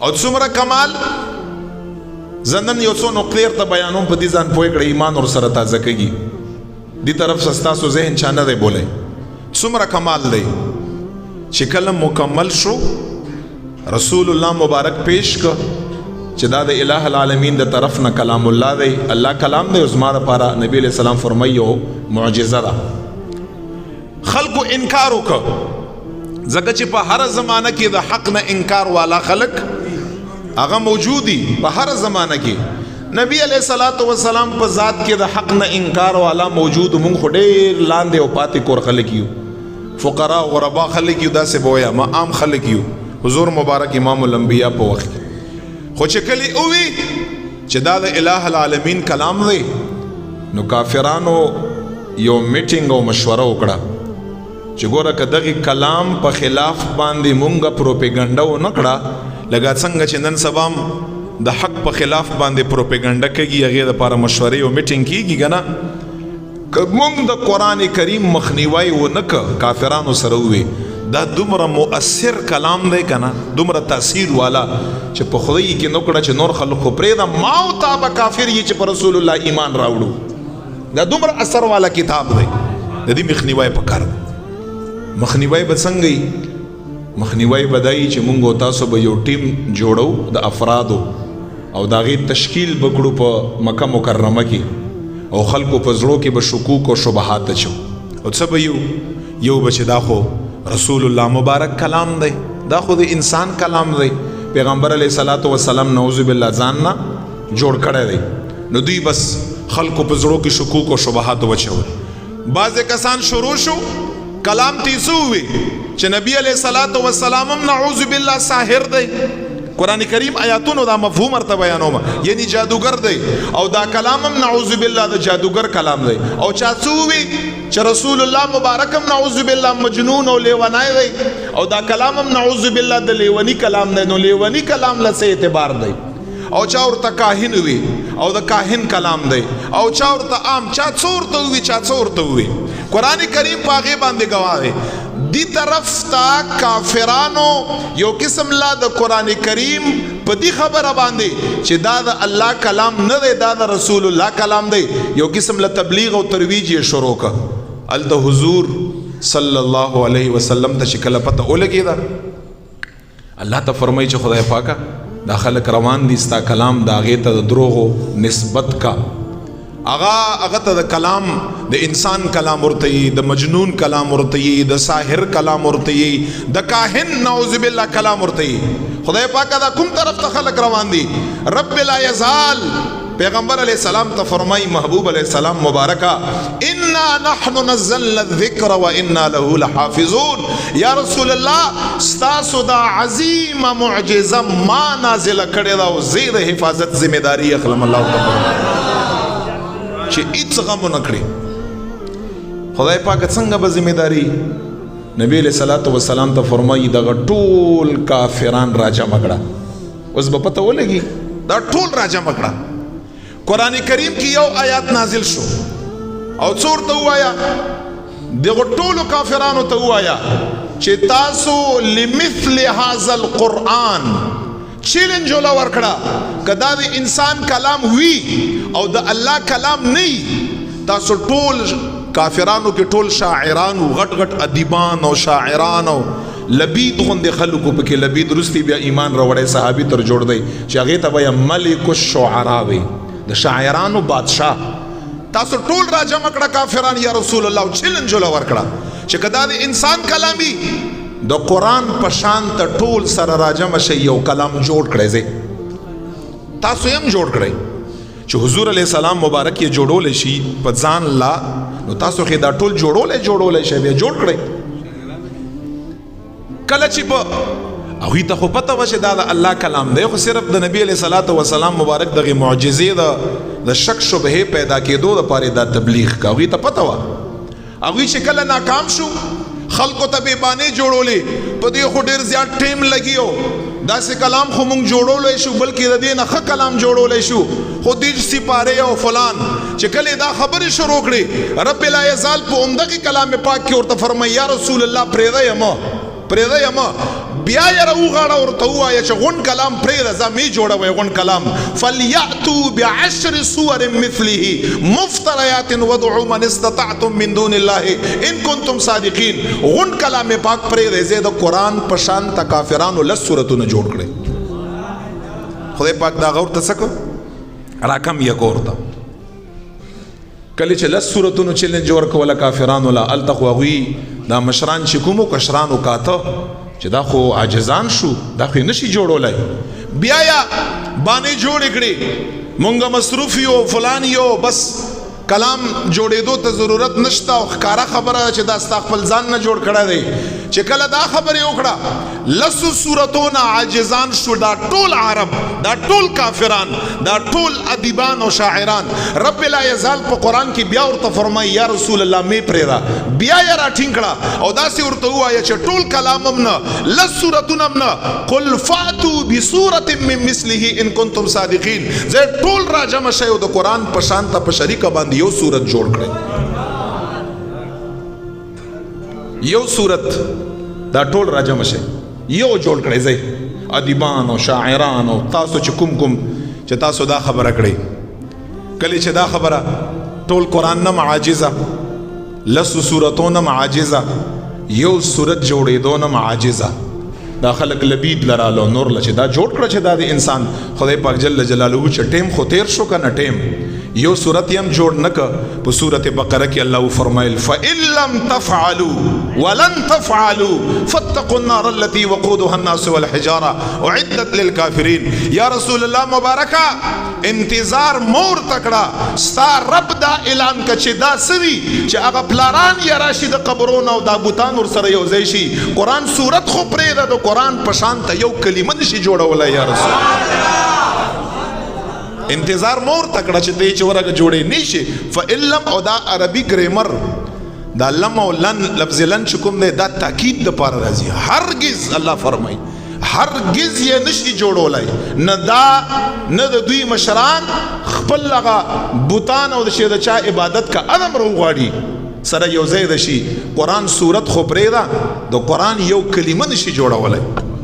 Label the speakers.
Speaker 1: او څومره کمال زنن یو څو نقطې ته بیانوم په دې ځان پوه کړئ ایمان ور سره تازه کېږي دې طرف ستاسو ذهن چا نه دی بولی څومره کمال دی چې کله مکمل شو رسول الله مبارک پیش که چې دا د الہ العالمین د طرف نه کلام الله دی الله کلام دی زما دپاره نبی علیہ السلام فرمایي یو معجزه ده خلکو انکار وکړه ځکه چې په هر زمانه کې د حق نه انکار والا خلک هغه موجودي په هر زمانه کې نبی علیہ الصلوۃ والسلام په ذات کې د حق نه انکار والا موجود مونږ خو ډېر لاندې او پاتې کور خلک یو فقرا غربا خلک یو داسې بویا ما عام خلک یو حضور مبارک امام الانبیاء په وخت خو چې کلی اوی چې دا د الہ العالمین کلام دی نو کافرانو یو میټینګ او مشوره وکړه چې ګوره که دغه کلام په خلاف باندې مونږه پروپیګنډا و نه کړه لکه څنګه چې نن سبا د حق په خلاف باندې پروپیګنډا کېږي هغې دپاره مشورې او میټینګ کېږي که نه که مونږ د قرآن کریم مخنیوی ونه که کافرانو سره ووي دا دومره مؤثر کلام دی که نه دومره تاثیر والا چې په خدای کې نه کړه چې نور خلک خو پرېږده ما او تا به کافر یي چې په رسول الله ایمان راوړو دا دومره اثر والا کتاب دی د دې مخنیوی پکار دی مخنیوی به څنګه وي مخنیوی به دا وي چې مونږ او تاسو به یو ټیم جوړو د افرادو او د هغې تشکیل به کړو په مکه مکرمه کې او خلکو په زړو کې به شکوک او شبهات اچو او څه به یو به چې دا خو رسول الله مبارک کلام دی دا خو د انسان کلام دی پیغمبر علیه الصلاۃ والسلام نعوذ بالله ځان نه جوړ کړی دی نو دوی بس خلکو په زړو کې شکوک او شبهات واچول بعضې کسان شروع شو کلام تیسو ہوئی چې نبی علیہ الصلوۃ والسلام نعوذ باللہ ساحر دی قرآن کریم آیاتونو دا مفهوم ارته بیانوم یعنی جادوگر دی او دا کلامم نعوذ باللہ دا جادوگر کلام دی او چا څه وی چې رسول الله مبارکم نعوذ باللہ مجنون او لیونای دی او دا کلامم نعوذ باللہ د لیونی کلام دی نو لیونی کلام له څه اعتبار دی او چا ورته کاهن وی او د کاهن کلام دی او چا ورته عام چا څه ورته وی چا څه ورته وی قرآن کریم په هغې باندې ګواه دی دی طرف تا کافرانو یو قسم لا د قرآن کریم په دی خبره باندې چې دا د الله کلام نه دی دا د رسول الله کلام دی یو قسم لا تبلیغ او ترویج یې شروع کړه هلته حضور صلی الله علیه وسلم ته چې کله پته ولګېده الله ته فرمایي چې خدای پاکه دا خلک روان دي ستا کلام د هغې ته د دروغو نسبت کا هغه ته د کلام د انسان کلام ورته یي د مجنون کلام ورته یي د ساحر کلام ورته یي د کاهن نعوذ بالله کلام ورته یي خدای پاک دا کوم طرف ته خلک روان دي رب لا یزال پیغمبر علیہ السلام ته فرمائی محبوب علیہ السلام مبارکہ انا نحن نزلنا الذکر و انا له لحافظون یا رسول اللہ ستاسو دا عظیم معجزہ ما نازل کړی دا او زیر حفاظت ذمہ داری اخلم الله تعالی چې هیڅ غم نه کړي خدای پاک څنګه به ذمہ داری نبی علیہ الصلوۃ والسلام ته فرمایي دغه ټول کافران راجمع کړه اوس به پته ولګي دا ټول راجمع کړه قرآن کریم کی یو آیات نازل شو او څور ته وایا دغه ټولو کافرانو ته وایا چې تاسو لمثل هذا القرآن چیلنج ولا ورکړه کدا د انسان کلام وی او د الله کلام نه تاسو ټول کافرانو کې ټول شاعران او غټ غټ ادیبان او شاعران او لبید غوندې خلکو پکې لبید رستی بیا ایمان راوړی صحابي تر جوړ دی چې هغې ته به ملک الشعراء وي د شاعرانو بادشاه تاسو ټول راجمع کړه کافران یا رسول الله چیلنج ولا ورکړه چې کدا د انسان کلامي د قرآن په شان ته ټول سره راجمع شي یو کلام جوړ کړی زی تاسو هم جوړ کړئ چې حضور علیہ السلام مبارک یې جوړولی شي په ځان لا نو تاسو خې دا ټول جوړولی شي بیا جوړ کړئ کله چې په هغوی ته خو پته وه چې دا د الله کلام دی خو صرف د نبی علیہ الصلوۃ والسلام مبارک دغې معجزې د شک شبهې پیدا کېدو دپاره دا تبلیغ که هغوی ته پته وه هغوی چې کله ناکام شو خلکو ته بیبانې جوړولې په دې خو ډېر زیات ټیم لګیو داسې کلام خو مونږ جوړولی شو بلکې د دې نه ښه کلام جوړولی شو خو دې سپارې او فلان چې کله دا خبرې شروع کړې رب لا یزال په همدغې کلام پاک کې ورته فرمایي یا رسول الله پرېږده یم بیا یې راوغاړه ورته ووایه چې غونډ کلام پرېږده ځه مې جوړوئ غونډ کلام فلیأتوا بعشر سور مثله مفتریات وادعوا من استطعتم من دون الله ان کنتم صادقین غونډ کلام پاک پرېږدئ زه د قرآن په شان ته کافرانو 10 سورتونه جوړ کړئ خدای پاک دا غور ته څه کړ راکم یې کور ته کله چې 10 سورتونو چیلنج ورکوله کافرانو له هلته خو هغوی دا مشران چې کومو کشرانو کاته چې دا خو عاجزان شو دا خو یې نشي جوړولی بیا یا بانې جوړې کړې مونږ مصروف یو فلان یو بس کلام جوړېدو ته ضرورت نشته او ښکاره خبره ده چې دا ستا خپل ځان نه جوړ کړی دی چې کله دا خبرې وکړه 10 سورتونه عاجزان شو دا ټول عرب دا ټول کافران دا ټول ادیبان او شاعران رب لا یزال په قرآن کې بیا ورته فرمایي یا رسول الله مې پرېږده بیا یې راټینګ کړه او داسې ورته ووایه چې ټول کلام هم نه 10 سورتونه هم نه قل فاتوا بسورة من مثله ان کنتم صادقین زه ټول راجمع شئ او د قرآن په شان ته په شریکه باندې یو سورت جوړ کړئ یو سورت دا ټول راجمع شئ یو جوړ کړئ ځئ ادیبان او شاعران او تاسو چې کوم چې تاسو دا خبره کړئ کله چې دا خبره ټول قرآن نه عاجزه 10 سورتونه نه عاجزه یو سورت جوړېدو نه عاجزه دا خلق لبید لرالو نور لچ دا جوړ کړ چې دا د انسان خدای پاک جل جلاله چې ټیم خو تیر شو کنه ټیم یو سورت یم جوړ نک په سورت بقره کې الله فرمایل فإن لم تفعلوا ولن تفعلوا فاتقوا النار التي وقودها الناس والحجاره اعدت للكافرين یا رسول الله مبارکه انتظار مور تکړه ستا رب دا اعلان ک چې دا سوي چې هغه پلاران یا راشد قبرون او دا بوتان ور سره یو ځای شي قرآن سورت خو پرې د قرآن په شان ته یو کلمه نشي جوړولای یا رسول انتظار مور تکړه چې ته چې ورګه جوړې نشي فإلم او دا عربي ګرامر دا لم او لن لفظ لن چې کوم دی دا تاکید د پاره راځي هرگز الله فرمایي هرگز یې نشي جوړولای نه دا نه د دوی مشران خپل لغه بوتان او د شه د چا عبادت کا ادم روغاړي سره یو ځای د شي قرآن سورت خو پرېږده د قرآن یو کلمه نشي جوړولای